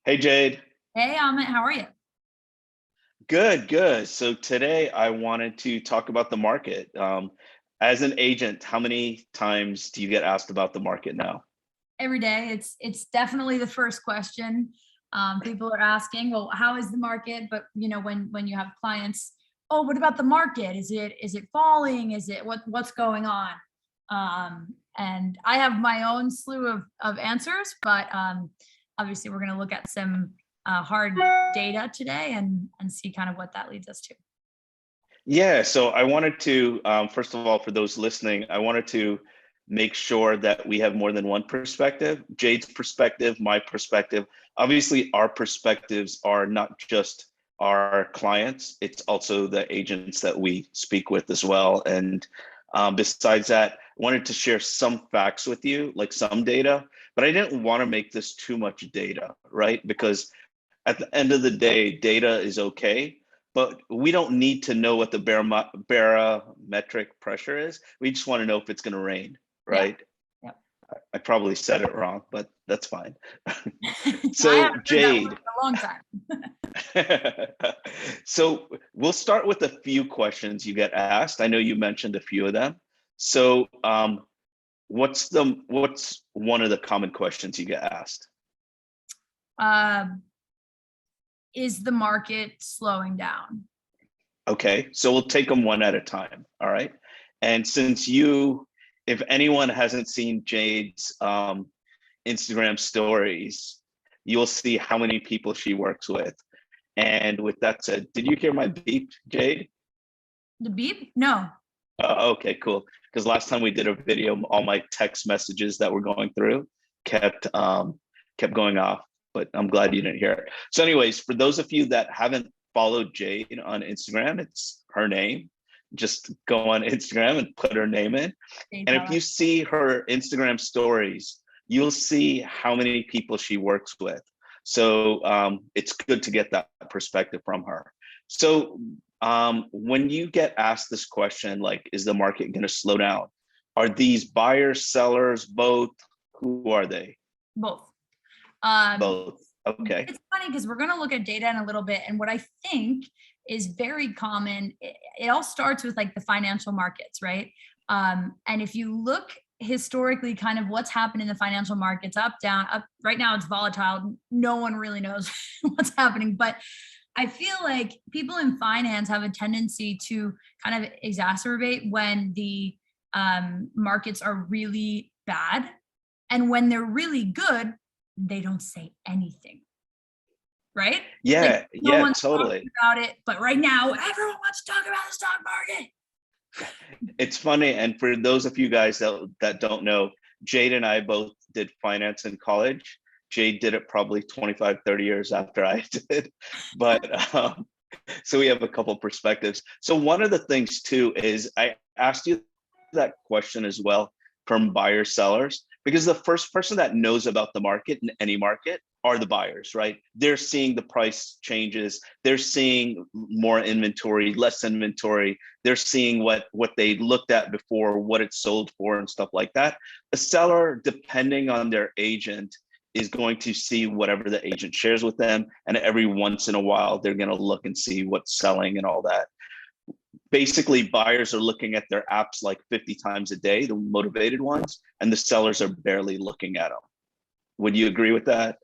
Hey Jade. Hey, Amit, how are you? Good, good. So today I wanted to talk about the market. As an agent, how many times do you get asked about the market now? Every day, it's definitely the first question. People are asking, well, how is the market? But when you have clients, oh, what about the market? Is it falling? Is it what's going on? And I have my own slew of answers, but obviously we're going to look at some hard data today and see kind of what that leads us to. Yeah, so I wanted to, first of all, for those listening, I wanted to make sure that we have more than one perspective. Jade's perspective, my perspective. Obviously, our perspectives are not just our clients, it's also the agents that we speak with as well. And besides that, I wanted to share some facts with you, like some data, but I didn't want to make this too much data, right? Because at the end of the day, data is okay, but we don't need to know what the barometric pressure is. We just want to know if it's going to rain, Yeah. right? Yep. I probably said it wrong, but that's fine. I So, haven't heard that word Jade, in a long time. so we'll start with a few questions you get asked. I know you mentioned a few of them. So, what's one of the common questions you get asked? Um, is the market slowing down? Okay, so we'll take them one at a time. All right. And since if anyone hasn't seen Jade's Instagram stories, you'll see how many people she works with. And with that said, did you hear my beep, Jade? The beep? No. Okay, cool. Because last time we did a video, all my text messages that were going through kept going off. But I'm glad you didn't hear it. So, anyways, for those of you that haven't followed Jade on Instagram, it's her name. Just go on Instagram and put her name in. And if you Jade.kalbacher. see her Instagram stories, you'll see how many people she works with. So it's good to get that perspective from her. So when you get asked this question, like, is the market going to slow down? Are these buyers, sellers, both? Who are they? Both. Um, Both. Okay. it's funny because we're going to look at data in a little bit, and what I think is very common. It all starts with like the financial markets, right? And if you look historically, kind of what's happened in the financial markets, up, down, up. Right now, it's volatile. No one really knows what's happening, but I feel like people in finance have a tendency to kind of exacerbate when the markets are really bad. And when they're really good, they don't say anything, right? Like Yeah, no yeah, one's talking totally. about it. But right now, everyone wants to talk about the stock market. It's funny, and for those of you guys that don't know, Jade and I both did finance in college. Jade did it probably 25, 30 years after I did. But so we have a couple perspectives. So one of the things too is I asked you that question as well from buyer sellers, because the first person that knows about the market in any market are the buyers, right? They're seeing the price changes, they're seeing more inventory, less inventory, they're seeing what they looked at before, what it sold for, and stuff like that. A seller, depending on their agent, is going to see whatever the agent shares with them, and every once in a while they're going to look and see what's selling and all that. Basically, buyers are looking at their apps like 50 times a day, the motivated ones, and the sellers are barely looking at them. Would you agree with that?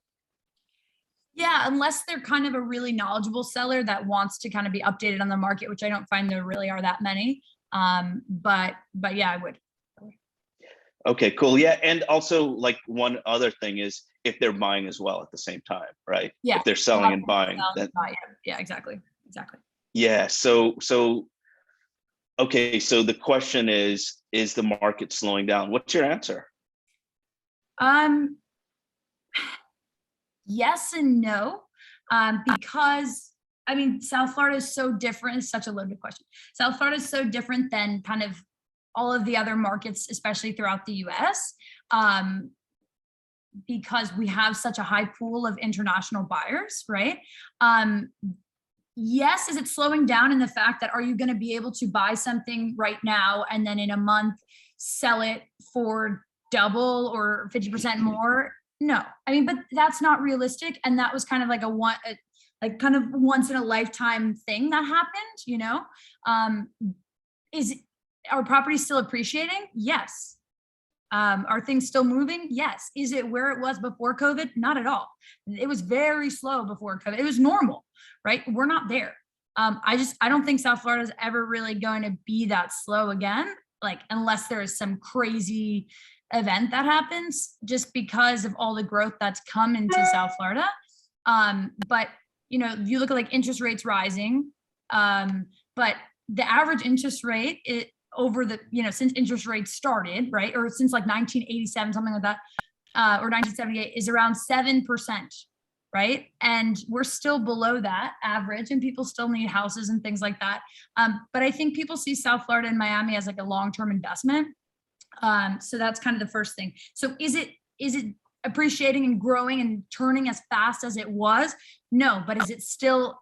Yeah, unless they're kind of a really knowledgeable seller that wants to kind of be updated on the market, which I don't find there really are that many. But yeah, I would. Okay, cool. Yeah, and also like one other thing is if they're buying as well at the same time, right? Yeah. If they're selling and buying, then Yeah, exactly. Exactly. yeah. So okay, so the question is the market slowing down? What's your answer? Um, yes and no. Because I mean, South Florida is so different. It's such a loaded question. South Florida is so different than kind of all of the other markets, especially throughout the US, um, because we have such a high pool of international buyers, right? Um, yes, is it slowing down in the fact that are you going to be able to buy something right now and then in a month sell it for double or 50% more? No, I mean, but that's not realistic. And that was kind of like like kind of once in a lifetime thing that happened, you know? Um, is our property still appreciating? Yes. Are things still moving? Yes. Is it where it was before COVID? Not at all. It was very slow before COVID. It was normal, right? We're not there. I don't think South Florida is ever really going to be that slow again, like unless there is some crazy event that happens, just because of all the growth that's come into South Florida. But you know, you look at like interest rates rising, but the average interest rate over the, you know, since interest rates started, right, or since like 1987, something like that, or 1978, is around 7%, right? And we're still below that average, and people still need houses and things like that. But I think people see South Florida and Miami as like a long-term investment. So that's kind of the first thing. So is it appreciating and growing and turning as fast as it was? No, but is it still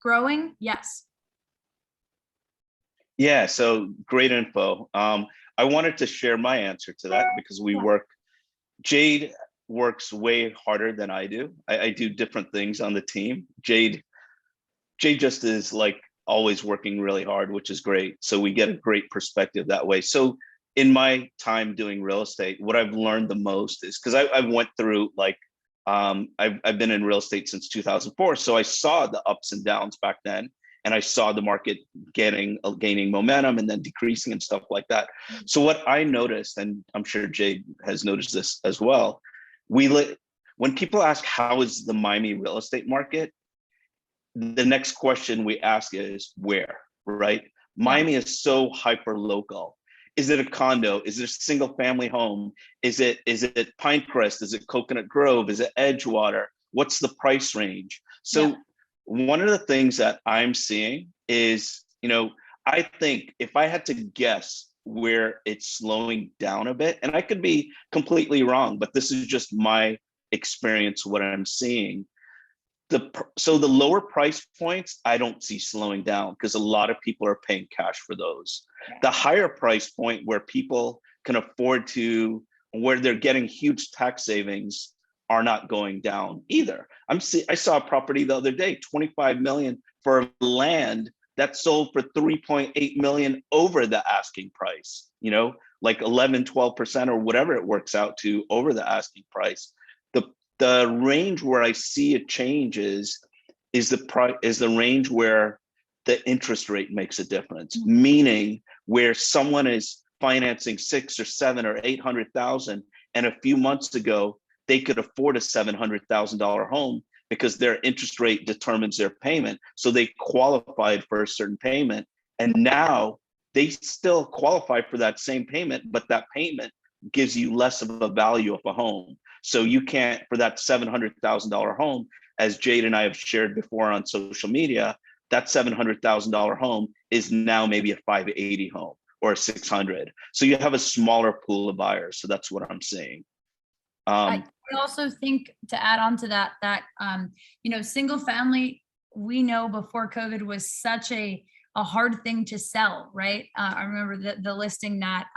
growing? Yes. Yeah, so great info. I wanted to share my answer to that because Jade works way harder than I do. I do different things on the team. Jade just is like always working really hard, which is great. So we get a great perspective that way. So in my time doing real estate, what I've learned the most is because I went through like, I've been in real estate since 2004. So I saw the ups and downs back then. And I saw the market gaining momentum and then decreasing and stuff like that. So what I noticed, and I'm sure Jade has noticed this as well, when people ask how is the Miami real estate market, the next question we ask is where, right? Miami is so hyper local. Is it a condo? Is it a single family home? Is it Pinecrest? Is it Coconut Grove? Is it Edgewater? What's the price range? So one of the things that I'm seeing is, you know, I think if I had to guess where it's slowing down a bit, and I could be completely wrong, but this is just my experience, what I'm seeing. So the lower price points, I don't see slowing down because a lot of people are paying cash for those. The higher price point where people can afford to, where they're getting huge tax savings, are not going down either. I saw a property the other day, 25 million for land that sold for 3.8 million over the asking price, you know, like 11, 12% or whatever it works out to over the asking price. The range where I see a change is the range where the interest rate makes a difference, meaning where someone is financing 6 or 7 or 800,000, and a few months ago they could afford a $700,000 home because their interest rate determines their payment. So they qualified for a certain payment, and now they still qualify for that same payment, but that payment gives you less of a value of a home. So you can't, for that $700,000 home, as Jade and I have shared before on social media, that $700,000 home is now maybe a 580 home or a 600. So you have a smaller pool of buyers. So that's what I'm seeing. I also think, to add on to that, you know, single family, we know before COVID was such a hard thing to sell, right? I remember the listing that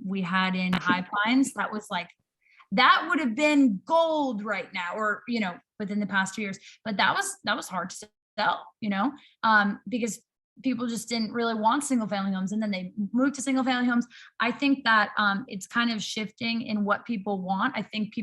we had in High Pines, that was like, that would have been gold right now, or, you know, within the past 2 years, but that was hard to sell, you know, because people just didn't really want single family homes, and then they moved to single family homes. I think that it's kind of shifting in what people want. I think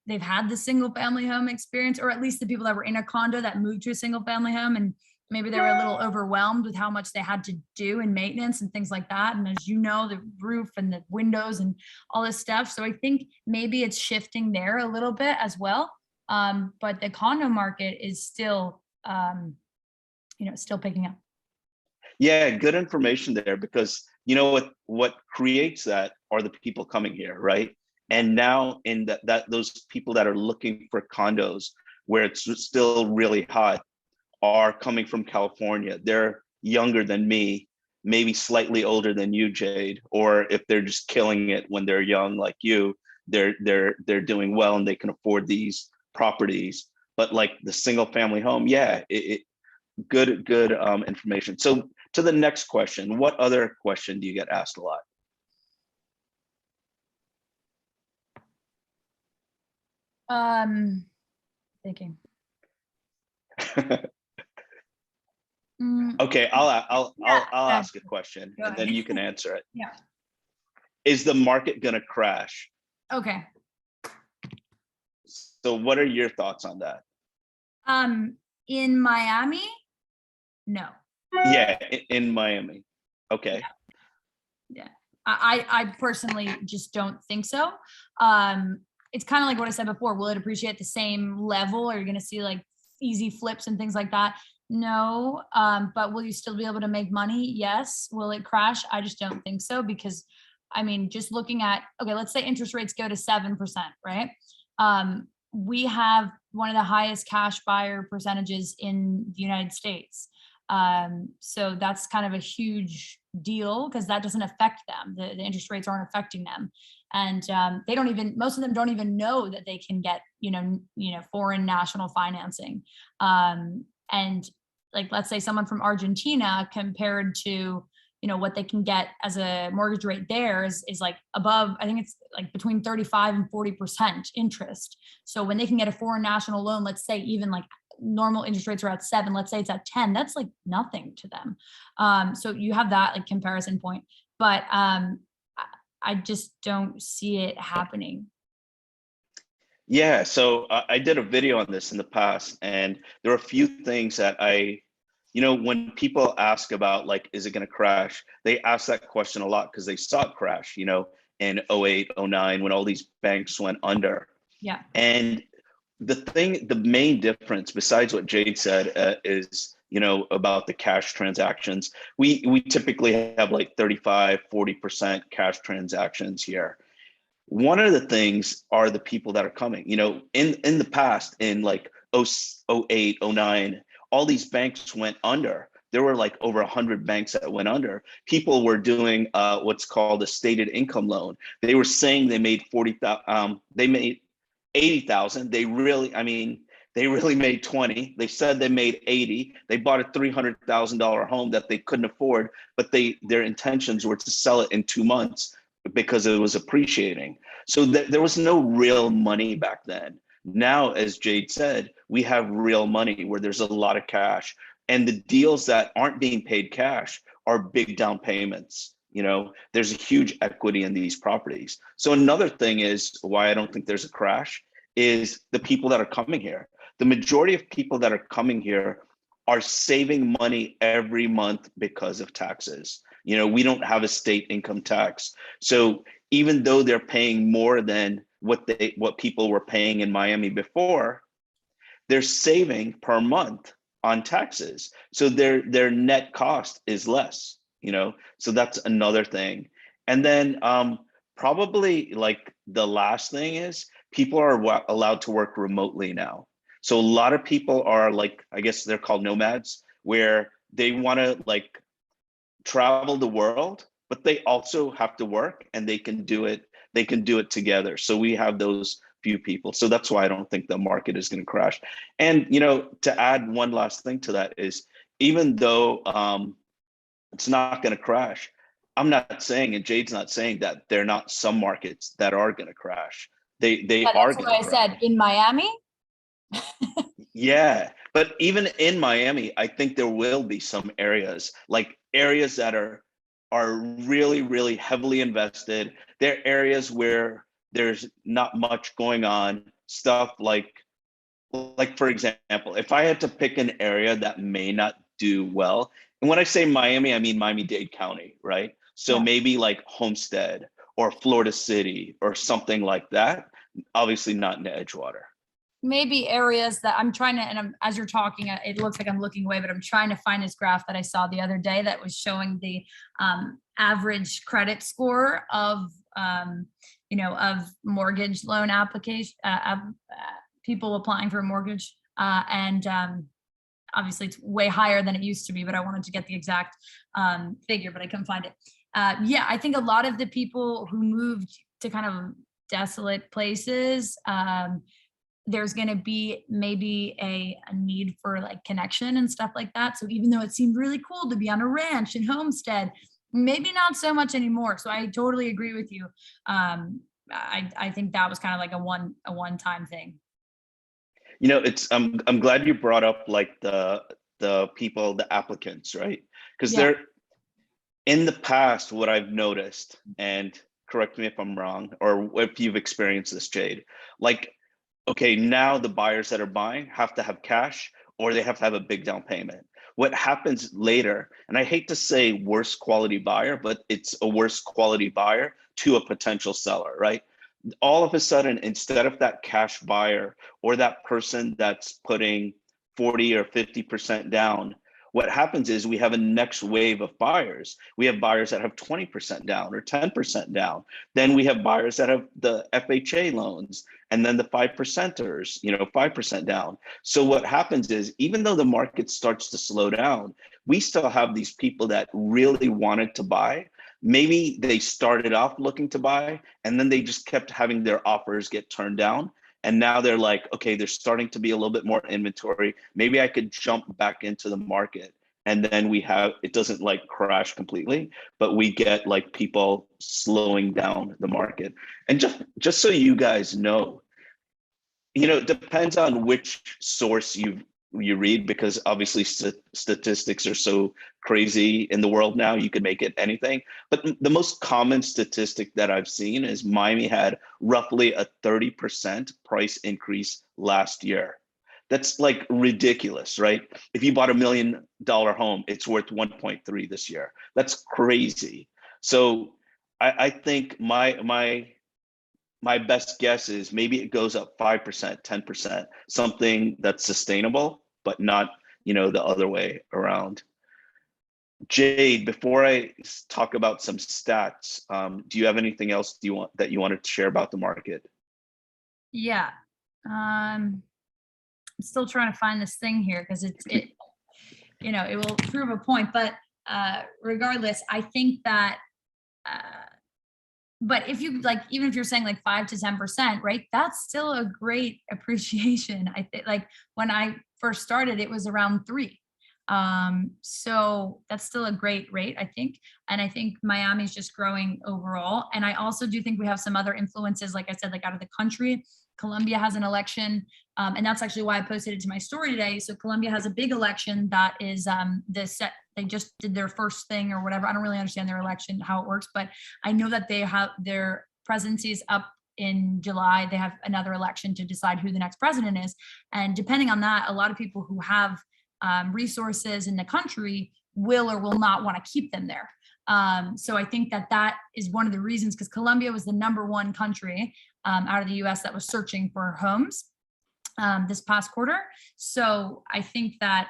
they've had the single family home experience, or at least the people that were in a condo that moved to a single family home, and maybe they were a little overwhelmed with how much they had to do in maintenance and things like that. And as you know, the roof and the windows and all this stuff. So I think maybe it's shifting there a little bit as well. But the condo market is still, you know, still picking up. Yeah, good information there, because you know what creates that are the people coming here, right? And now in that those people that are looking for condos where it's still really hot are coming from California. They're younger than me, maybe slightly older than you, Jade, or if they're just killing it when they're young like you, they're doing well and they can afford these properties. But like the single family home, yeah, good information. So to the next question, what other question do you get asked a lot? Thinking. Okay, I'll ask a question and then you can answer it. Yeah. Is the market going to crash? Okay. So what are your thoughts on that? In Miami, no. Yeah, in Miami. Okay. Yeah. I personally just don't think so. It's kind of like what I said before. Will it appreciate at the same level? Are you going to see like easy flips and things like that? No. But will you still be able to make money? Yes. Will it crash? I just don't think so, because I mean, just looking at, okay, let's say interest rates go to 7%, right? We have one of the highest cash buyer percentages in the United States. So that's kind of a huge deal, because that doesn't affect them. The interest rates aren't affecting them. And they don't even, most of them don't even know that they can get, foreign national financing. And like, let's say someone from Argentina compared to, what they can get as a mortgage rate there is like above, I think it's like between 35 and 40% interest. So when they can get a foreign national loan, let's say even like normal interest rates are at 7, let's say it's at 10, that's like nothing to them. So you have that like comparison point, but I just don't see it happening. Yeah, so I did a video on this in the past, and there are a few things that when people ask about like, is it going to crash? They ask that question a lot because they saw it crash, in 08, 09, when all these banks went under. Yeah. And the main difference, besides what Jade said, is, about the cash transactions. We typically have like 35, 40% cash transactions here. One of the things are the people that are coming, in the past, in like 08, 09, all these banks went under. There were like over 100 banks that went under. People were doing what's called a stated income loan. They were saying they made 40,000, they made 80,000. They really made 20. They said they made 80. They bought a $300,000 home that they couldn't afford, but their intentions were to sell it in 2 months because it was appreciating. So there was no real money back then. Now, as Jade said, we have real money where there's a lot of cash, and the deals that aren't being paid cash are big down payments. There's a huge equity in these properties. So another thing is why I don't think there's a crash is the people that are coming here. The majority of people that are coming here are saving money every month because of taxes. We don't have a state income tax. So even though they're paying more than what people were paying in Miami before, they're saving per month on taxes. So their net cost is less, so that's another thing. And then probably like the last thing is people are allowed to work remotely now. So a lot of people are like, I guess they're called nomads, where they want to like travel the world, but they also have to work, and they can do it together. So we have those few people. So that's why I don't think the market is going to crash. And to add one last thing to that is, even though it's not going to crash, I'm not saying, and Jade's not saying, that there are not some markets that are going to crash. They are going to crash. That's what I said. In Miami. Yeah, but even in Miami, I think there will be some areas that are really, really heavily invested. There are areas where there's not much going on. Stuff like for example, if I had to pick an area that may not do well, and when I say Miami, I mean Miami-Dade County, right? So maybe like Homestead or Florida City or something like that. Obviously not in Edgewater. Maybe areas that I'm trying to, and as you're talking, it looks like I'm looking away, but I'm trying to find this graph that I saw the other day that was showing the average credit score of mortgage loan application, people applying for a mortgage. And obviously it's way higher than it used to be, but I wanted to get the exact figure, but I couldn't find it. Yeah, I think a lot of the people who moved to kind of desolate places, there's going to be maybe a need for like connection and stuff like that. So even though it seemed really cool to be on a ranch in Homestead, maybe not so much anymore. So I totally agree with you. I think that was kind of like a one-time thing. You know, it's I'm glad you brought up like the people, the applicants, right? Because Yeah. they're in the past, what I've noticed, and correct me if I'm wrong, or if you've experienced this, Jade, like, okay, now the buyers that are buying have to have cash or they have to have a big down payment. What happens later, and I hate to say worse quality buyer, but it's a worse quality buyer to a potential seller, right? All of a sudden, instead of that cash buyer or that person that's putting 40 or 50% down, what happens is we have a next wave of buyers. We have buyers that have 20% down or 10% down. Then we have buyers that have the FHA loans, and then the 5%ers, 5% down. So what happens is, even though the market starts to slow down, we still have these people that really wanted to buy. Maybe they started off looking to buy, and then they just kept having their offers get turned down. And now they're like, okay, there's starting to be a little bit more inventory. Maybe I could jump back into the market. And then it doesn't like crash completely, but we get like people slowing down the market. And just so you guys know, it depends on which source you read, because obviously statistics are so crazy in the world now. You could make it anything, but the most common statistic that I've seen is Miami had roughly a 30% price increase last year. That's like ridiculous, right? If you bought $1 million home, it's worth 1.3 this year. That's crazy. So I think my best guess is maybe it goes up 5%, 10%, something that's sustainable, but not, the other way around. Jade, before I talk about some stats, do you have anything else that you wanted to share about the market? Yeah. I'm still trying to find this thing here because it will prove a point, but regardless, I think that but if you like, even if you're saying like 5 to 10%, right, that's still a great appreciation. I think, like, when I first started, it was around 3. So that's still a great rate, I think. And I think Miami's just growing overall. And I also do think we have some other influences, like I said, like out of the country. Colombia has an election, and that's actually why I posted it to my story today. So Colombia has a big election that is they just did their first thing or whatever. I don't really understand their election, how it works, but I know that they have their presidency is up in July. They have another election to decide who the next president is. And depending on that, a lot of people who have resources in the country will or will not want to keep them there. So I think that is one of the reasons, because Colombia was the #1 country out of the US that was searching for homes this past quarter. So I think that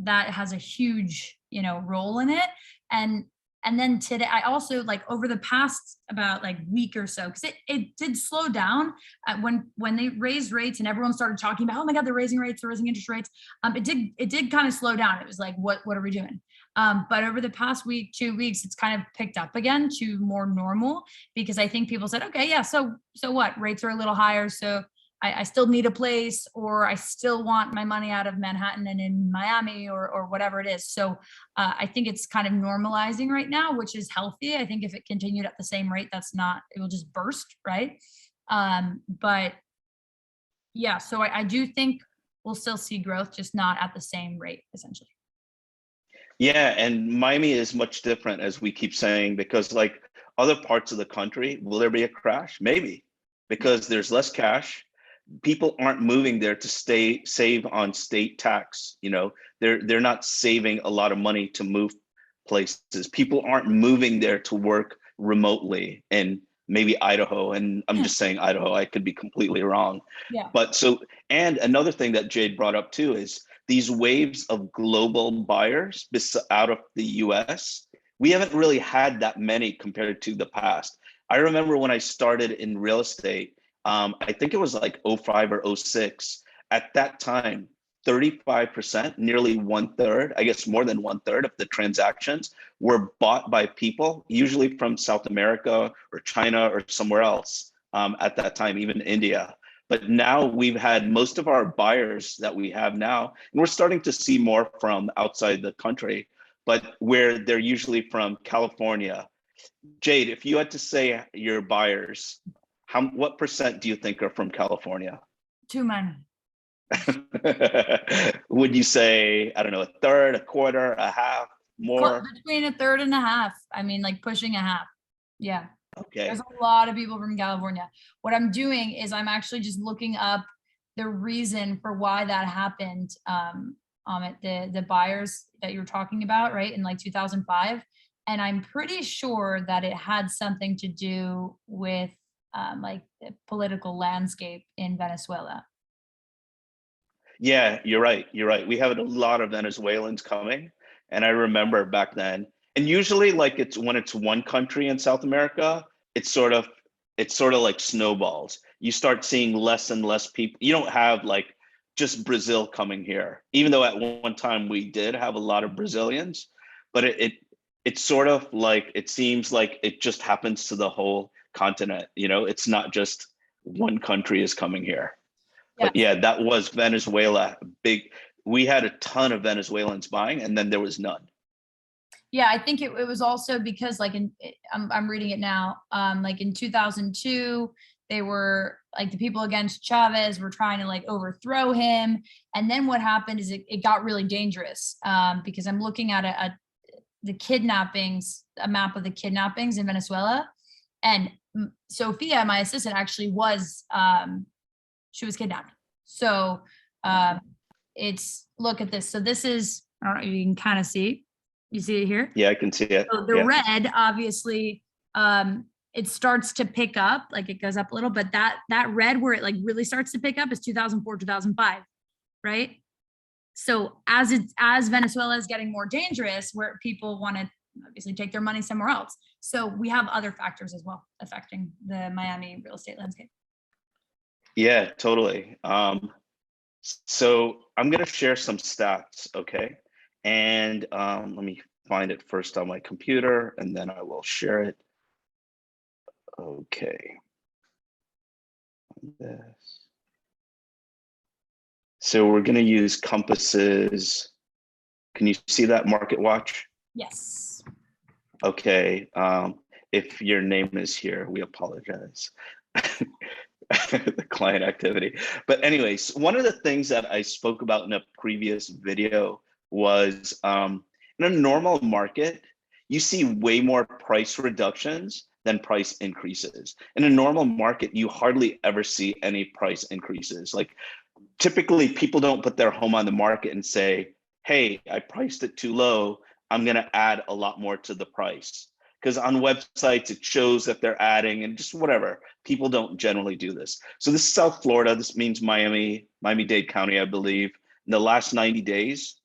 has a huge, role in it. And then today, I also, like, over the past about like week or so, because it did slow down when they raised rates and everyone started talking about, oh my God, they're raising rates, they're raising interest rates. It did kind of slow down. It was like, what are we doing? But over the past week, 2 weeks, it's kind of picked up again to more normal, because I think people said, okay, yeah, so what? Rates are a little higher, so I still need a place, or I still want my money out of Manhattan and in Miami, or whatever it is. So I think it's kind of normalizing right now, which is healthy. I think if it continued at the same rate, it will just burst, right? But yeah, so I do think we'll still see growth, just not at the same rate, essentially. Yeah, and Miami is much different, as we keep saying, because like other parts of the country, will there be a crash? Maybe, because there's less cash. People aren't moving there to save on state tax. They're not saving a lot of money to move places. People aren't moving there to work remotely in maybe Idaho. And I'm just saying Idaho, I could be completely wrong. Yeah. But and another thing that Jade brought up too is these waves of global buyers out of the US. We haven't really had that many compared to the past. I remember when I started in real estate, I think it was like 05 or 06. At that time, 35%, nearly 1/3, I guess more than 1/3 of the transactions were bought by people, usually from South America or China or somewhere else at that time, even India. But now we've had most of our buyers that we have now, and we're starting to see more from outside the country, but where they're usually from California. Jade, if you had to say your buyers, what percent do you think are from California? Too many. Would you say, I don't know, a third, a quarter, a half, more? Between a third and a half. I mean, like pushing a half. Yeah. Okay. There's a lot of people from California. What I'm doing is I'm actually just looking up the reason for why that happened. Amit, the buyers that you were talking about, right, in like 2005. And I'm pretty sure that it had something to do with like the political landscape in Venezuela. Yeah, you're right. You're right. We have a lot of Venezuelans coming. And I remember back then, and usually like it's when it's one country in South America, it's sort of like snowballs. You start seeing less and less people. You don't have like just Brazil coming here, even though at one time we did have a lot of Brazilians, but it's sort of like it seems like it just happens to the whole continent. You know, it's not just one country is coming here. Yeah. But yeah, that was Venezuela. Big. We had a ton of Venezuelans buying, and then there was none. Yeah, I think it was also because like I'm reading it now. Like in 2002, they were like the people against Chavez were trying to like overthrow him. And then what happened is it got really dangerous because I'm looking at the kidnappings, a map of the kidnappings in Venezuela. And Sophia, my assistant, actually was she was kidnapped. So it's, look at this. So this is, I don't know if you can kind of see. You see it here? Yeah, I can see it. So the red, obviously, it starts to pick up, like it goes up a little, but that red where it like really starts to pick up is 2004, 2005, right? So as Venezuela is getting more dangerous, where people want to obviously take their money somewhere else. So we have other factors as well affecting the Miami real estate landscape. Yeah, totally. So I'm gonna share some stats, okay? And let me find it first on my computer, and then I will share it. Okay. This. So we're gonna use Compass's. Can you see that Market Watch? Yes. Okay. If your name is here, we apologize. The client activity. But anyways, one of the things that I spoke about in a previous video was in a normal market, you see way more price reductions than price increases. In a normal market, you hardly ever see any price increases. Like typically people don't put their home on the market and say, hey, I priced it too low, I'm gonna add a lot more to the price. Because on websites, it shows that they're adding and just whatever. People don't generally do this. So this is South Florida. This means Miami-Dade County, I believe. In the last 90 days,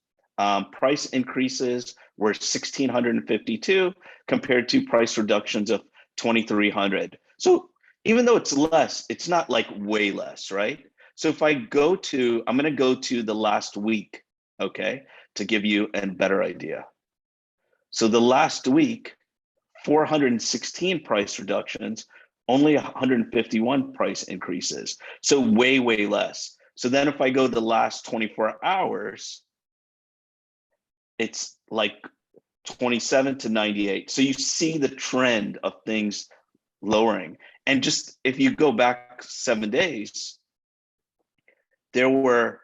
price increases were 1,652 compared to price reductions of 2,300. So even though it's less, it's not like way less, right? So if I go to, I'm gonna go to the last week, okay, to give you a better idea. So the last week, 416 price reductions, only 151 price increases. So way, way less. So then if I go the last 24 hours, it's like 27 to 98. So you see the trend of things lowering. And just if you go back 7 days, there were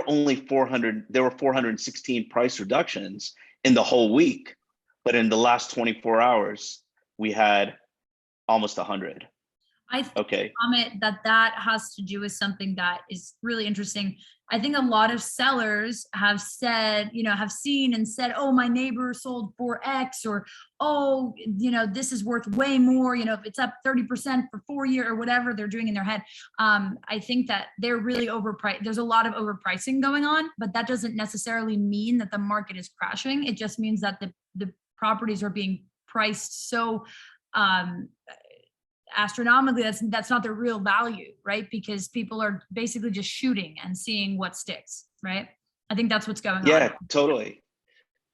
only 416 price reductions in the whole week. But in the last 24 hours, we had almost 100. I think, Amit, that has to do with something that is really interesting. I think a lot of sellers have said, have seen and said, oh, my neighbor sold for X, or, oh, this is worth way more, if it's up 30% for 4 years or whatever they're doing in their head. I think that they're really overpriced. There's a lot of overpricing going on, but that doesn't necessarily mean that the market is crashing. It just means that the properties are being priced so astronomically that's not their real value, right? Because people are basically just shooting and seeing what sticks, right? I think that's what's going on. Yeah, totally.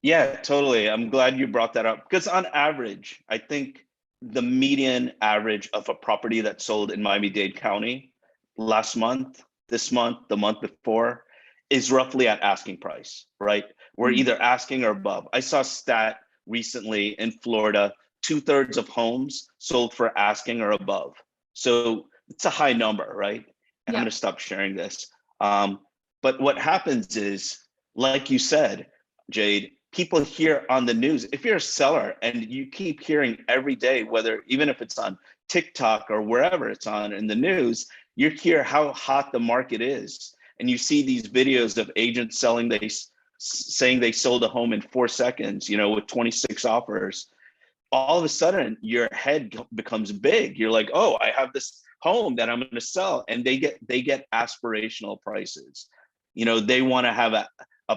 Yeah, totally. I'm glad you brought that up, because on average, I think the median average of a property that sold in Miami-Dade County last month, this month, the month before, is roughly at asking price, right? We're either asking or above. I saw a stat recently in Florida, 2/3 of homes sold for asking or above. So it's a high number, right? And I'm Yeah. going to stop sharing this. But what happens is, like you said, Jade, people hear on the news. If you're a seller and you keep hearing every day, whether even if it's on TikTok or wherever it's on in the news, you hear how hot the market is, and you see these videos of agents saying they sold a home in 4 seconds, with 26 offers. All of a sudden your head becomes big. You're like, oh, I have this home that I'm going to sell, and they get aspirational prices. They want to have a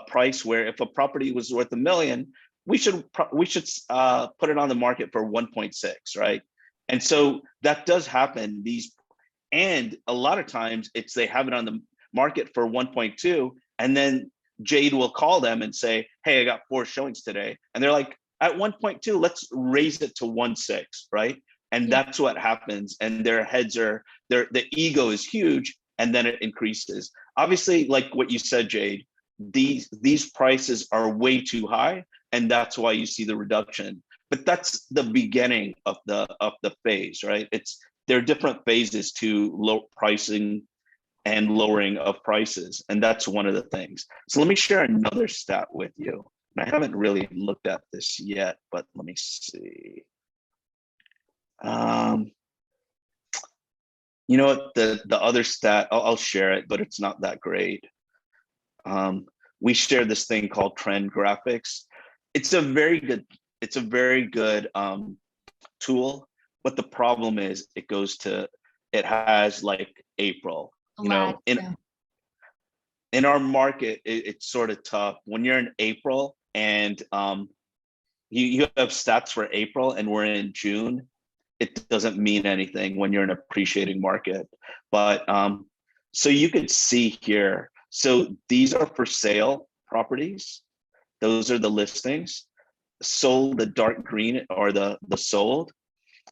price where if a property was worth a million, we should put it on the market for 1.6, right? And so that does happen. And a lot of times it's they have it on the market for 1.2, and then Jade will call them and say, hey, I got 4 showings today, and they're like, at 1.2, let's raise it to 1.6, right? And Yeah. that's what happens. And the ego is huge, and then it increases. Obviously, like what you said, Jade, these prices are way too high, and that's why you see the reduction. But that's the beginning of the phase, right? There are different phases to low pricing and lowering of prices, and that's one of the things. So let me share another stat with you. I haven't really looked at this yet, but let me see. You know what? The other stat, I'll share it, but it's not that great. We share this thing called trend graphics. It's a very good tool, but the problem is it has like April. In our market, it's sort of tough when you're in April and you have stats for April and we're in June. It doesn't mean anything when you're in an appreciating market. But so you could see here, so these are for sale properties. Those are the listings. Sold, the dark green are the sold,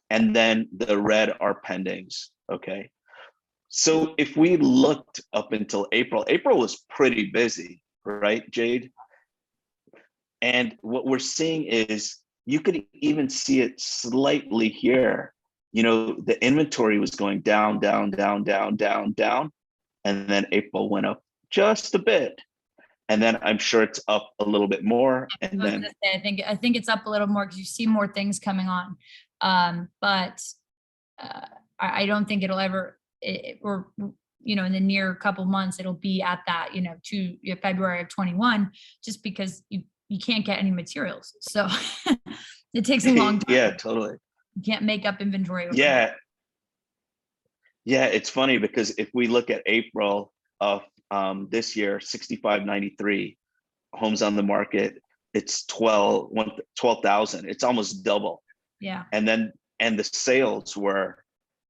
and then the red are pendings. Okay. So if we looked up until April was pretty busy, right, Jade? And what we're seeing is you could even see it slightly here. The inventory was going down, down, down, down, down, down. And then April went up just a bit. And then I'm sure it's up a little bit more. And then I think it's up a little more because you see more things coming on. But I don't think it'll ever, or in the near couple months, it'll be at that, to February of 21, just because you can't get any materials. So it takes a long time. Yeah, totally. You can't make up inventory. Yeah. Yeah, it's funny because if we look at April of this year, 6,593 homes on the market, it's 12,000. It's almost double. Yeah. And the sales were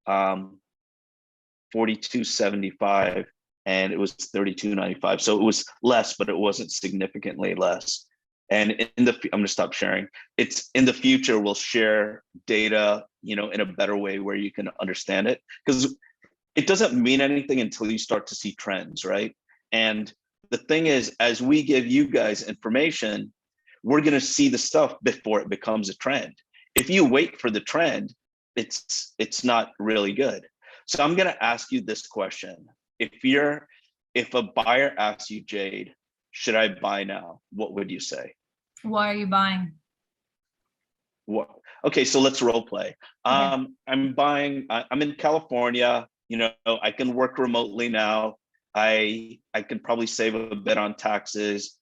4,275 and it was 3,295. So it was less, but it wasn't significantly less. And I'm going to stop sharing. It's in the future, we'll share data, in a better way where you can understand it, because it doesn't mean anything until you start to see trends, right? And the thing is, as we give you guys information, we're going to see the stuff before it becomes a trend. If you wait for the trend, it's not really good. So I'm going to ask you this question. If a buyer asks you, Jade, should I buy now? What would you say? Why are you buying? What? Okay, so let's role play. Okay. I'm buying. I'm in California. I can work remotely now. I can probably save a bit on taxes.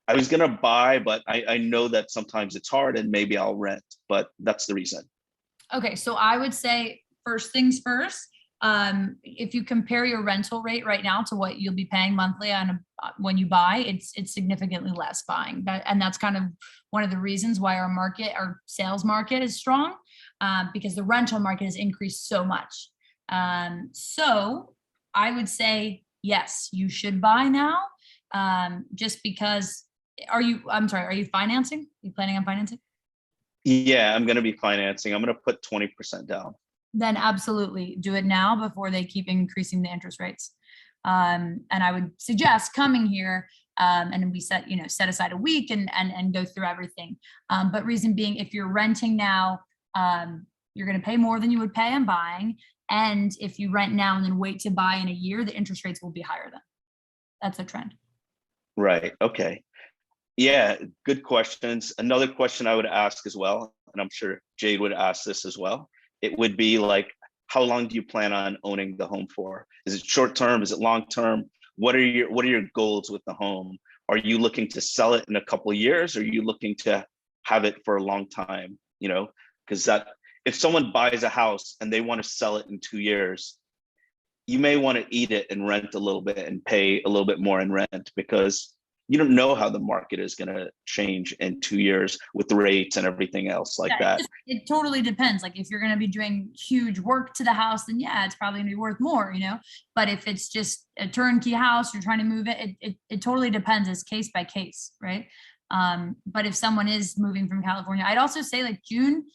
I was gonna buy, but I know that sometimes it's hard, and maybe I'll rent. But that's the reason. Okay, so I would say first things first. If you compare your rental rate right now to what you'll be paying monthly when you buy, it's significantly less buying. And that's kind of one of the reasons why our sales market is strong, because the rental market has increased so much. So I would say, yes, you should buy now, just because. Are you financing? Are you planning on financing? Yeah, I'm going to be financing. I'm going to put 20% down. Then absolutely do it now before they keep increasing the interest rates. And I would suggest coming here, and we set aside a week and go through everything. But reason being, if you're renting now, you're going to pay more than you would pay on buying. And if you rent now and then wait to buy in a year, the interest rates will be higher then. That's a trend. Right. Okay. Yeah, good questions. Another question I would ask as well, and I'm sure Jade would ask this as well. It would be like, how long do you plan on owning the home for? Is it short term? Is it long term? What are your goals with the home? Are you looking to sell it in a couple of years? Or are you looking to have it for a long time? Because that if someone buys a house and they want to sell it in 2 years, you may want to eat it and rent a little bit and pay a little bit more in rent, because you don't know how the market is going to change in 2 years with the rates and everything else like that. It totally depends. Like if you're going to be doing huge work to the house, then yeah, it's probably going to be worth more, but if it's just a turnkey house, you're trying to move it totally depends. It's case by case, right? But if someone is moving from California, I'd also say like June,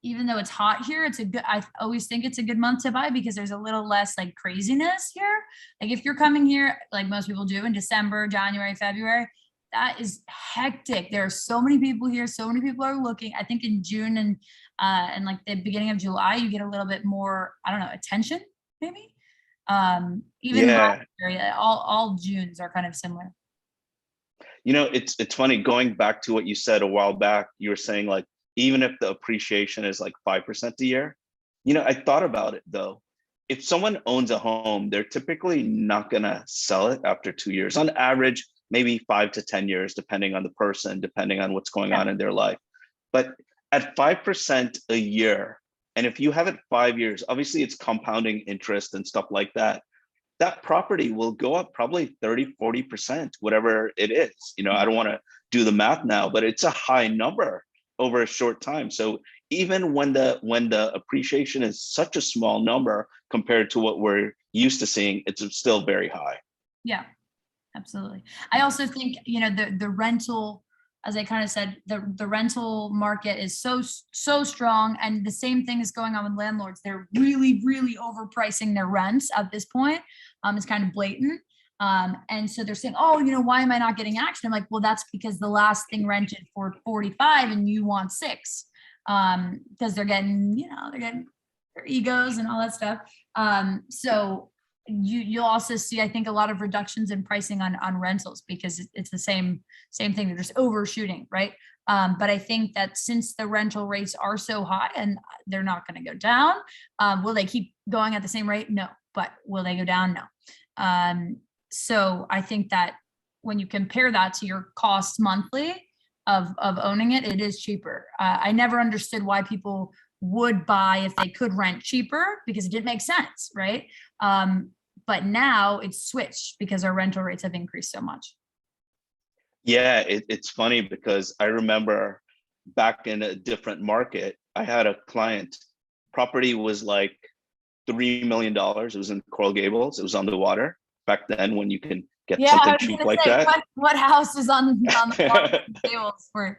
even though it's hot here, I always think it's a good month to buy because there's a little less like craziness here. Like if you're coming here, like most people do in December, January, February, that is hectic. There are so many people here. So many people are looking. I think in June and like the beginning of July, you get a little bit more, I don't know, attention maybe. Even area, all Junes are kind of similar. It's funny, going back to what you said a while back, you were saying like, even if the appreciation is like 5% a year, I thought about it though. If someone owns a home, they're typically not gonna sell it after 2 years. On average, maybe 5 to 10 years, depending on the person, depending on what's going on in their life. But at 5% a year, and if you have it 5 years, obviously it's compounding interest and stuff like that. That property will go up probably 30, 40%, whatever it is. I don't want to do the math now, but it's a high number over a short time. So even when the appreciation is such a small number compared to what we're used to seeing, it's still very high. Yeah, absolutely. I also think, the rental, as I kind of said, the rental market is so strong, and the same thing is going on with landlords. They're really, really overpricing their rents at this point. It's kind of blatant. And so they're saying, oh, why am I not getting action? I'm like, well, that's because the last thing rented for 45 and you want 6, because they're getting their egos and all that stuff. So you'll also see, I think, a lot of reductions in pricing on rentals because it's the same thing. They're just overshooting, right? But I think that since the rental rates are so high and they're not going to go down, will they keep going at the same rate? No. But will they go down? No. So I think that when you compare that to your costs monthly of owning it, it is cheaper. I never understood why people would buy if they could rent cheaper, because it didn't make sense, right? But now it's switched because our rental rates have increased so much. Yeah, it's funny because I remember back in a different market, I had a client, property was like $3 million. It was in Coral Gables. It was on the water. Back then, when you can get something cheap like that. What house is on the tables for?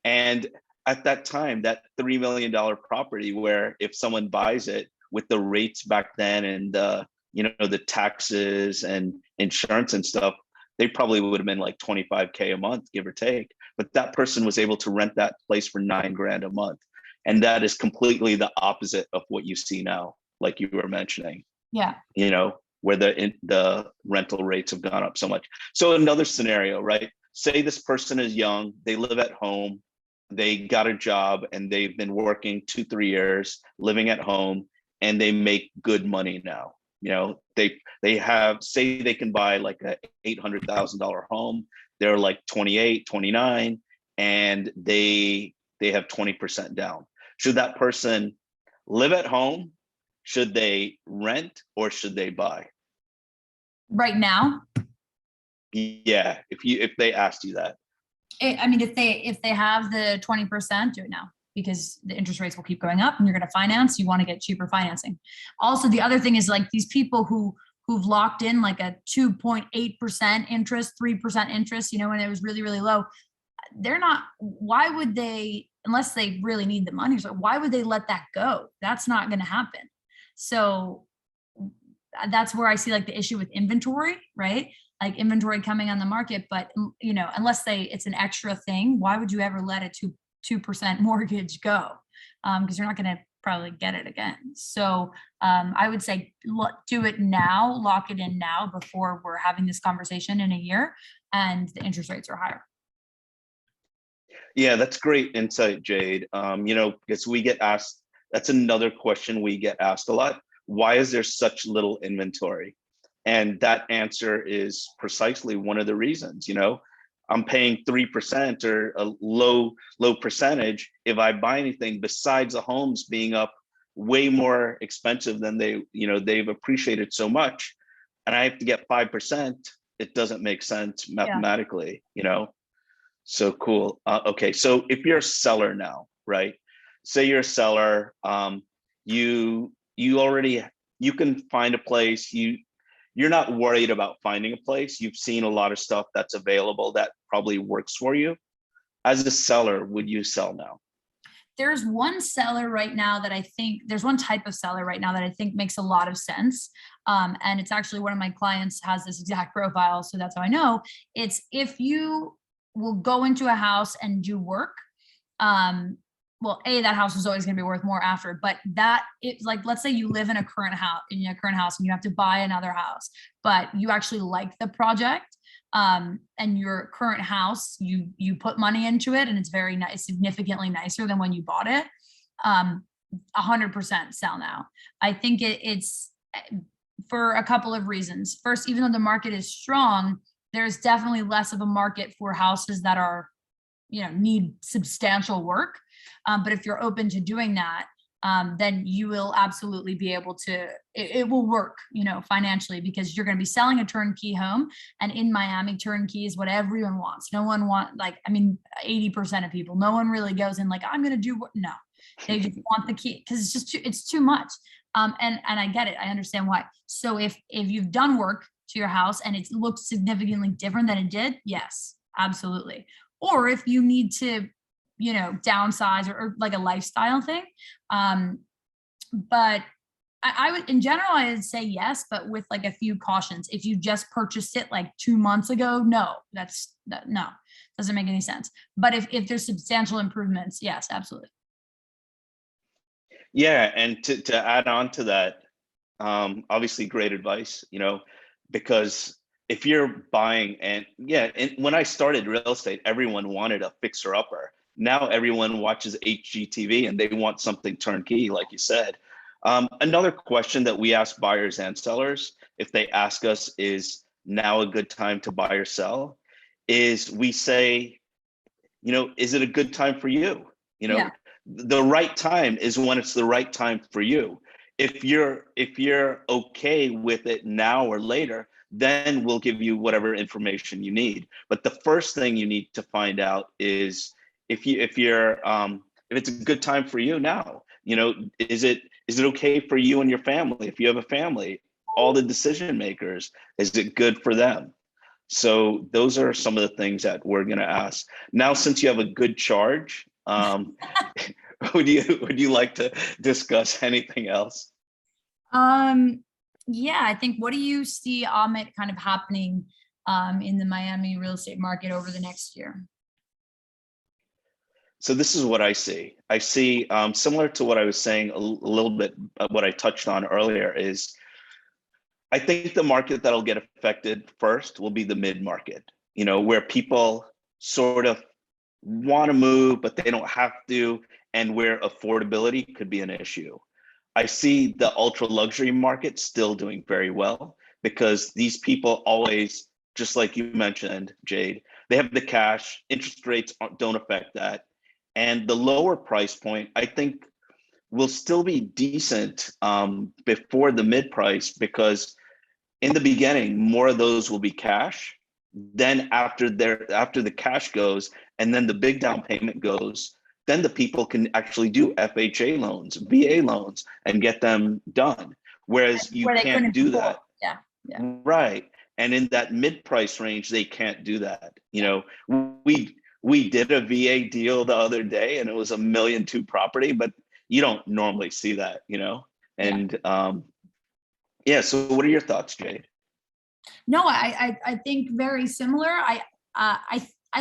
And at that time, that $3 million property, where if someone buys it with the rates back then and the taxes and insurance and stuff, they probably would have been like $25K a month, give or take. But that person was able to rent that place for $9,000 a month, and that is completely the opposite of what you see now, like you were mentioning. Yeah. Where the rental rates have gone up so much. So another scenario, right? Say this person is young, they live at home, they got a job and they've been working 2-3 years, living at home, and they make good money now. They have, say they can buy like a $800,000 home. They're like 28, 29, and they have 20% down. Should that person live at home? Should they rent, or should they buy? Right now? Yeah, if they asked you that. If they have the 20%, do it now, because the interest rates will keep going up and you're going to finance. You want to get cheaper financing. Also, the other thing is like these people who've locked in like a 2.8% interest, 3% interest, when it was really, really low. They're not, why would they, unless they really need the money, so why would they let that go? That's not going to happen. So that's where I see like the issue with inventory, right? Like inventory coming on the market, but unless it's an extra thing, why would you ever let a 2% mortgage go? Because you're not going to probably get it again. So I would say do it now, lock it in now before we're having this conversation in a year and the interest rates are higher. Yeah, that's great insight, Jade. Because we get asked, that's another question we get asked a lot. Why is there such little inventory? And that answer is precisely one of the reasons. I'm paying 3% or a low percentage if I buy anything, besides the homes being up way more expensive than they've appreciated so much, and I have to get 5%. It doesn't make sense mathematically. So cool. Okay, so if you're a seller now, right? Say you're a seller, you can find a place. You're not worried about finding a place. You've seen a lot of stuff that's available that probably works for you. As a seller, would you sell now? There's one seller right now that I think, there's one type of seller right now that I think makes a lot of sense. And it's actually one of my clients has this exact profile. So that's how I know. It's if you will go into a house and do work, well, that house is always going to be worth more after, but that it's like, let's say you live in a current house and you have to buy another house, but you actually like the project, and your current house, you put money into it and it's very nice, significantly nicer than when you bought it. 100% sell now. I think it's for a couple of reasons. First, even though the market is strong, there's definitely less of a market for houses that are, need substantial work. But if you're open to doing that, then you will absolutely be able to, it will work, financially, because you're going to be selling a turnkey home. And in Miami, turnkey is what everyone wants. No one 80% of people, no one really goes in like, I'm going to do what, no, they just want the key because it's too much. And I get it. I understand why. So if you've done work to your house and it looks significantly different than it did, yes, absolutely. Or if you need to, downsize or like a lifestyle thing. But I would, in general, I would say yes, but with like a few cautions. If you just purchased it like 2 months ago, no, no, doesn't make any sense. But if there's substantial improvements, yes, absolutely. Yeah, and to add on to that, obviously great advice, because if you're buying and when I started real estate, everyone wanted a fixer upper. Now everyone watches HGTV and they want something turnkey, like you said. Another question that we ask buyers and sellers, if they ask us, is now a good time to buy or sell? Is we say, is it a good time for you? The right time is when it's the right time for you. If you're okay with it now or later, then we'll give you whatever information you need. But the first thing you need to find out is if it's a good time for you now. Is it okay for you and your family? If you have a family, all the decision makers, is it good for them? So those are some of the things that we're going to ask. Now, since you have a good charge, would you like to discuss anything else? Yeah, I think, what do you see, Amit, kind of happening in the Miami real estate market over the next year? So this is what I see. I see, similar to what I was saying a little bit, what I touched on earlier, is I think the market that'll get affected first will be the mid-market, where people sort of want to move, but they don't have to, and where affordability could be an issue. I see the ultra luxury market still doing very well because these people always, just like you mentioned, Jade, they have the cash, interest rates don't affect that. And the lower price point, I think, will still be decent before the mid price, because in the beginning, more of those will be cash. Then after the cash goes, and then the big down payment goes, then the people can actually do FHA loans, VA loans, and get them done. Whereas you can't do that. Yeah. Right. And in that mid-price range, they can't do that. We did a VA deal the other day and it was $1.2 million property, but you don't normally see that, And so what are your thoughts, Jade? No, I think very similar. I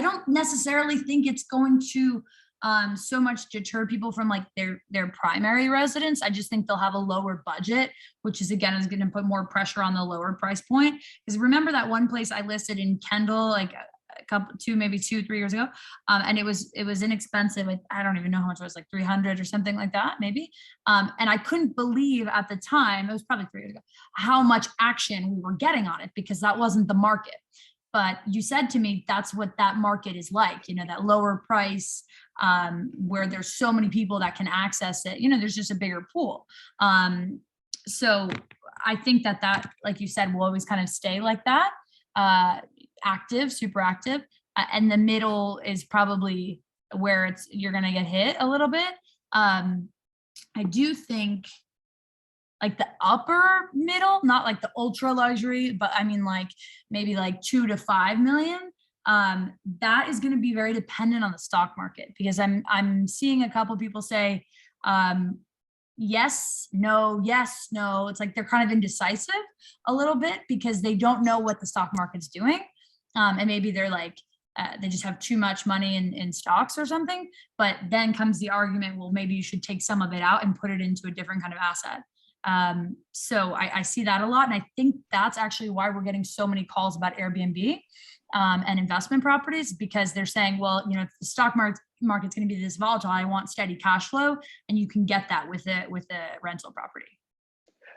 don't necessarily think it's going to so much deter people from like their primary residence. I just think they'll have a lower budget, which is again is going to put more pressure on the lower price point. Because remember that one place I listed in Kendall, like a couple, maybe 3 years ago, and it was inexpensive. I don't even know how much it was, like 300 or something like that, maybe. And I couldn't believe at the time, it was probably 3 years ago, how much action we were getting on it, because that wasn't the market. But you said to me, that's what that market is like, that lower price, where there's so many people that can access it, there's just a bigger pool. So I think that, like you said, will always kind of stay like that, active, super active. And the middle is probably where you're going to get hit a little bit. I do think like the upper middle, not like the ultra luxury, but I mean like maybe like 2 to 5 million. That is going to be very dependent on the stock market, because I'm seeing a couple people say, yes, no, yes, no. It's like they're kind of indecisive a little bit because they don't know what the stock market's doing. And maybe they're like, they just have too much money in stocks or something. But then comes the argument, well, maybe you should take some of it out and put it into a different kind of asset. So I see that a lot. And I think that's actually why we're getting so many calls about Airbnb and investment properties, because they're saying, well, if the stock market's going to be this volatile, I want steady cash flow. And you can get that with a rental property.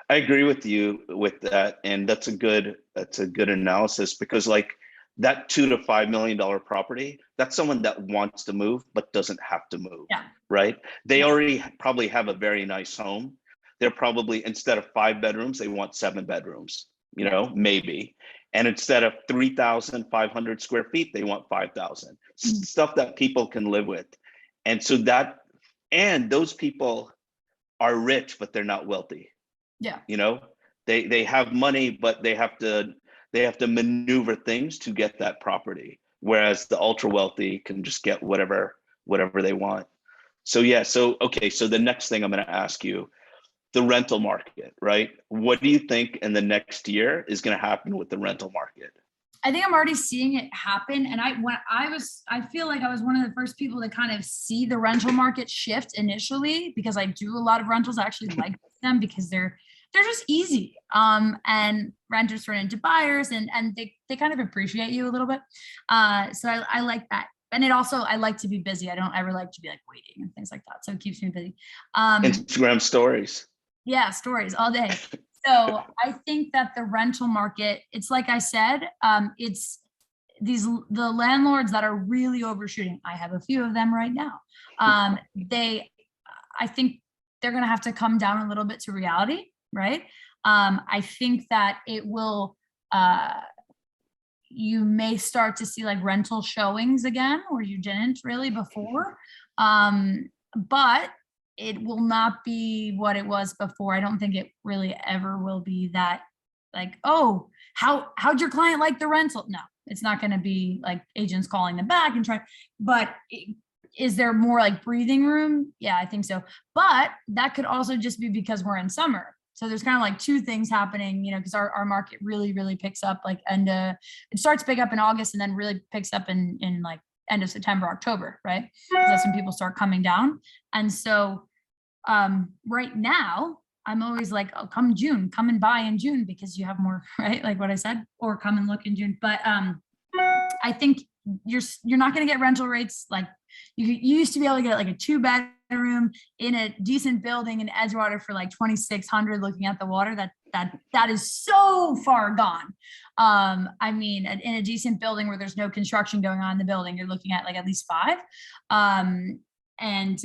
I agree with you with that. And that's a good analysis, because like that $2 to $5 million property, that's someone that wants to move, but doesn't have to move. Yeah. Right. They already probably have a very nice home. They're probably, instead of 5 bedrooms, they want 7 bedrooms, maybe. And instead of 3,500 square feet, they want 5,000. Stuff that people can live with. And so and those people are rich, but they're not wealthy. Yeah. They have money, but they have to maneuver things to get that property. Whereas the ultra wealthy can just get whatever they want. So yeah. So, okay. So the next thing I'm going to ask you, the rental market, right? What do you think in the next year is going to happen with the rental market? I think I'm already seeing it happen. And I feel like I was one of the first people to kind of see the rental market shift initially, because I do a lot of rentals. I actually like them because they're just easy. And renters turn into buyers, and they kind of appreciate you a little bit. So I like that. And I like to be busy. I don't ever like to be like waiting and things like that. So it keeps me busy. Instagram stories. Yeah, stories all day. So I think that the rental market, it's like I said, it's the landlords that are really overshooting. I have a few of them right now. I think they're going to have to come down a little bit to reality, right? I think that it will, you may start to see like rental showings again, where you didn't really before. But it will not be what it was before. I don't think it really ever will be that like, oh, how'd your client like the rental? No, it's not going to be like agents calling them back and trying, but is there more like breathing room? Yeah, I think so. But that could also just be because we're in summer. So there's kind of like two things happening, because our market really, really picks up it starts to pick up in August and then really picks up in like end of September, October, right? That's when people start coming down. And so right now I'm always like, oh, come June, come and buy in June because you have more, right? Like what I said, or come and look in June. But I think you're not going to get rental rates like you used to be able to get like a 2-bedroom in a decent building in Edgewater for like 2,600 looking at the water. That is so far gone. I mean, in a decent building where there's no construction going on in the building, you're looking at like at least 5. And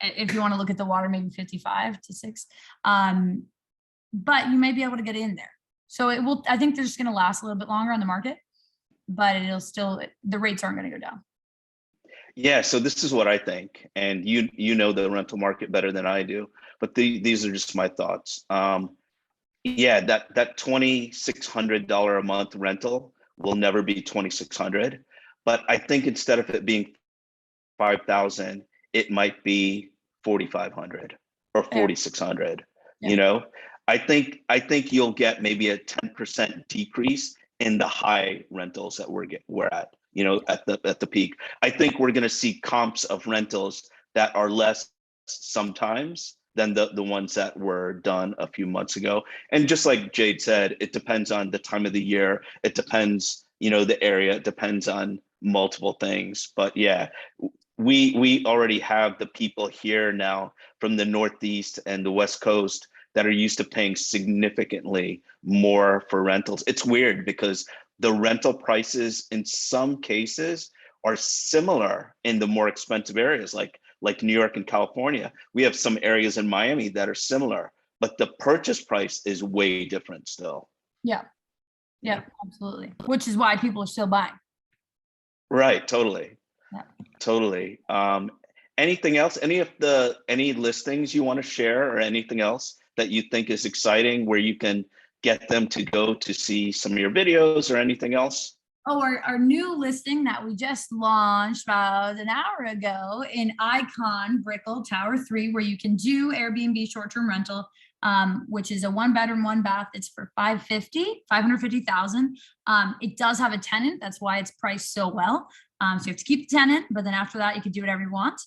if you want to look at the water, maybe 55 to 6. But you may be able to get in there. So it will, I think they're just going to last a little bit longer on the market, but the rates aren't going to go down. Yeah, so this is what I think, and you know the rental market better than I do, but these are just my thoughts. Yeah, that $2,600 a month rental will never be $2,600, but I think instead of it being 5,000, it might be 4,500 or 4,600. Yeah. I think you'll get maybe a 10% decrease in the high rentals that we're at. at the peak. I think we're going to see comps of rentals that are less sometimes than the ones that were done a few months ago. And just like Jade said, it depends on the time of the year. It depends, the area. It depends on multiple things. But yeah, we already have the people here now from the Northeast and the West Coast that are used to paying significantly more for rentals. It's weird because the rental prices in some cases are similar in the more expensive areas, like New York and California. We have some areas in Miami that are similar, but the purchase price is way different still. Yeah, absolutely. Which is why people are still buying. Right, totally. Yeah. Totally. Anything else? Any listings you want to share, or anything else that you think is exciting where you can get them to go to see some of your videos or anything else? Oh, our new listing that we just launched about an hour ago in Icon Brickell Tower 3, where you can do Airbnb short-term rental, which is a 1-bedroom, 1-bath. It's for $550,000. It does have a tenant. That's why it's priced so well. So you have to keep the tenant, but then after that, you can do whatever you want.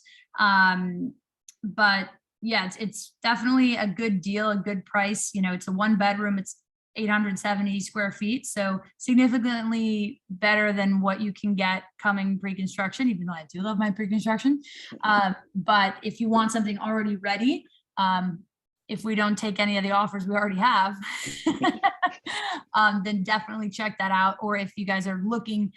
But yeah, it's definitely a good deal, a good price. It's a 1-bedroom. It's 870 square feet. So significantly better than what you can get coming pre-construction, even though I do love my pre-construction. But if you want something already ready, if we don't take any of the offers we already have, then definitely check that out. Or if you guys are looking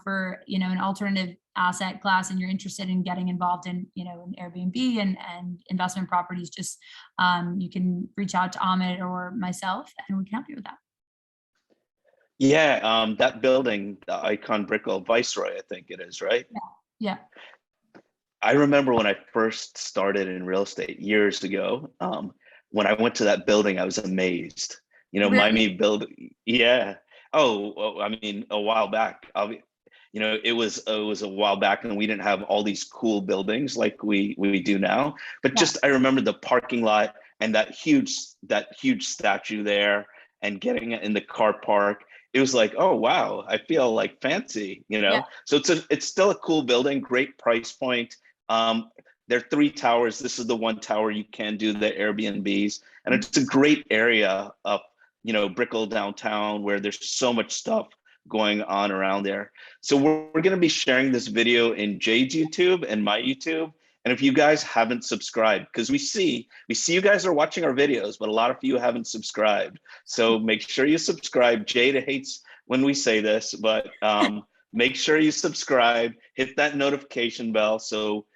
for, an alternative asset class and you're interested in getting involved in, in Airbnb and investment properties, just you can reach out to Amit or myself and we can help you with that. Yeah, that building, the Icon Brickell Viceroy, I think it is, right? Yeah. I remember when I first started in real estate years ago, when I went to that building, I was amazed. Really? Miami building. Yeah. Oh, well, I mean, a while back, it was a while back, and we didn't have all these cool buildings like we do now. But just I remember the parking lot and that huge statue there, and getting in the car park. It was like, oh wow, I feel like fancy, Yeah. So it's still a cool building, great price point. There are 3 towers. This is the one tower you can do the Airbnbs, and it's a great area up, Brickell downtown, where there's so much stuff going on around there. So we're going to be sharing this video in Jade's YouTube and my YouTube. And if you guys haven't subscribed, because we see you guys are watching our videos, but a lot of you haven't subscribed. So make sure you subscribe. Jade hates when we say this, but make sure you subscribe, hit that notification bell. So,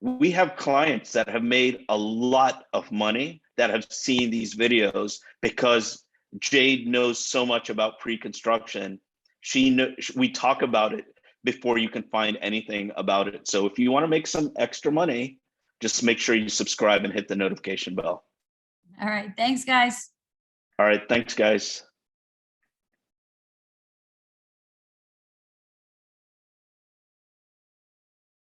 we have clients that have made a lot of money that have seen these videos because Jade knows so much about pre-construction. We talk about it before you can find anything about it. So if you want to make some extra money, just make sure you subscribe and hit the notification bell. All right. Thanks, guys. All right. Thanks, guys.